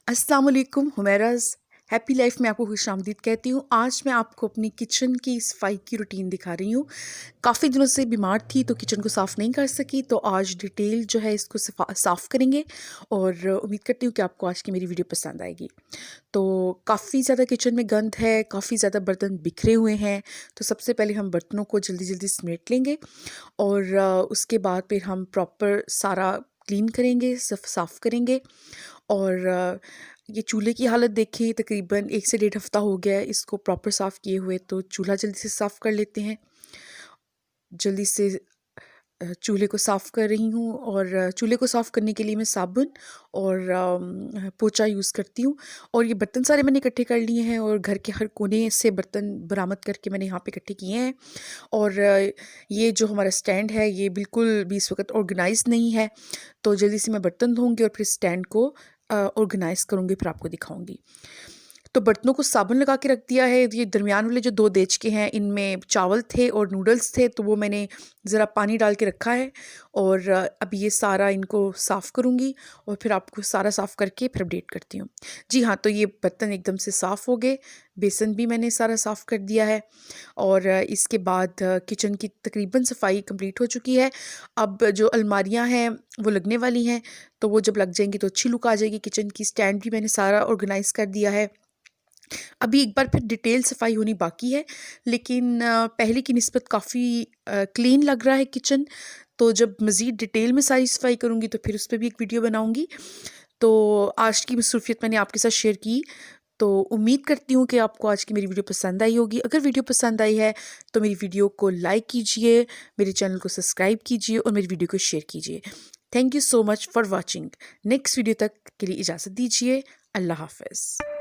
अस्सलाम वालेकुम हुमैराज़ happy life में आपको खुशामदीद कहती हूँ। आज मैं आपको अपनी किचन की सफाई की रूटीन दिखा रही हूँ। काफ़ी दिनों से बीमार थी तो किचन को साफ़ नहीं कर सकी, तो आज डिटेल जो है इसको साफ़ करेंगे और उम्मीद करती हूँ कि आपको आज की मेरी वीडियो पसंद आएगी। तो काफ़ी ज़्यादा किचन में गंद है, काफ़ी ज़्यादा बर्तन बिखरे हुए हैं। तो सबसे पहले हम बर्तनों को जल्दी जल्दी समेट लेंगे और उसके बाद फिर हम प्रॉपर सारा क्लीन करेंगे, साफ़ करेंगे। और ये चूल्हे की हालत देखिए, तकरीबन 1 से डेढ़ हफ़्ता हो गया है इसको प्रॉपर साफ़ किए हुए, तो चूल्हा जल्दी से साफ़ कर लेते हैं। जल्दी से चूल्हे को साफ़ कर रही हूँ और चूल्हे को साफ़ करने के लिए मैं साबुन और पोंछा यूज़ करती हूँ। और ये बर्तन सारे मैंने इकट्ठे कर लिए हैं और घर के हर कोने से बर्तन बरामद करके मैंने यहाँ पे इकट्ठे किए हैं। और ये जो हमारा स्टैंड है ये बिल्कुल भी इस वक्त ऑर्गेनाइज़ नहीं है, तो जल्दी से मैं बर्तन धोऊँगी और फिर स्टैंड को ऑर्गेनाइज़ करूँगी, फिर आपको दिखाऊँगी। तो बर्तनों को साबुन लगा के रख दिया है। ये दरमियान वाले जो 2 देचके हैं इनमें चावल थे और नूडल्स थे, तो वो मैंने ज़रा पानी डाल के रखा है और अभी ये सारा इनको साफ़ करूँगी और फिर आपको सारा साफ़ करके फिर अपडेट करती हूँ। जी हाँ, तो ये बर्तन एकदम से साफ़ हो गए, बेसन भी मैंने सारा साफ़ कर दिया है और इसके बाद किचन की तकरीबन सफाई कंप्लीट हो चुकी है। अब जो अलमारियाँ हैं वो लगने वाली हैं, तो वो जब लग जाएँगी तो अच्छी लुक आ जाएगी किचन की। स्टैंड भी मैंने सारा ऑर्गेनाइज़ कर दिया है। अभी एक बार फिर डिटेल सफाई होनी बाकी है, लेकिन पहले की निस्बत काफ़ी क्लीन लग रहा है किचन। तो जब मज़ीद डिटेल में सारी सफाई करूँगी तो फिर उस पे भी एक वीडियो बनाऊँगी। तो आज की मसरूफ़ियत मैंने आपके साथ शेयर की, तो उम्मीद करती हूँ कि आपको आज की मेरी वीडियो पसंद आई होगी। अगर वीडियो पसंद आई है तो मेरी वीडियो को लाइक कीजिए, मेरे चैनल को सब्सक्राइब कीजिए और मेरी वीडियो को शेयर कीजिए। Thank you so much for watching. Next video तक के लिए इजाज़त दीजिए। अल्लाह हाफ़िज़।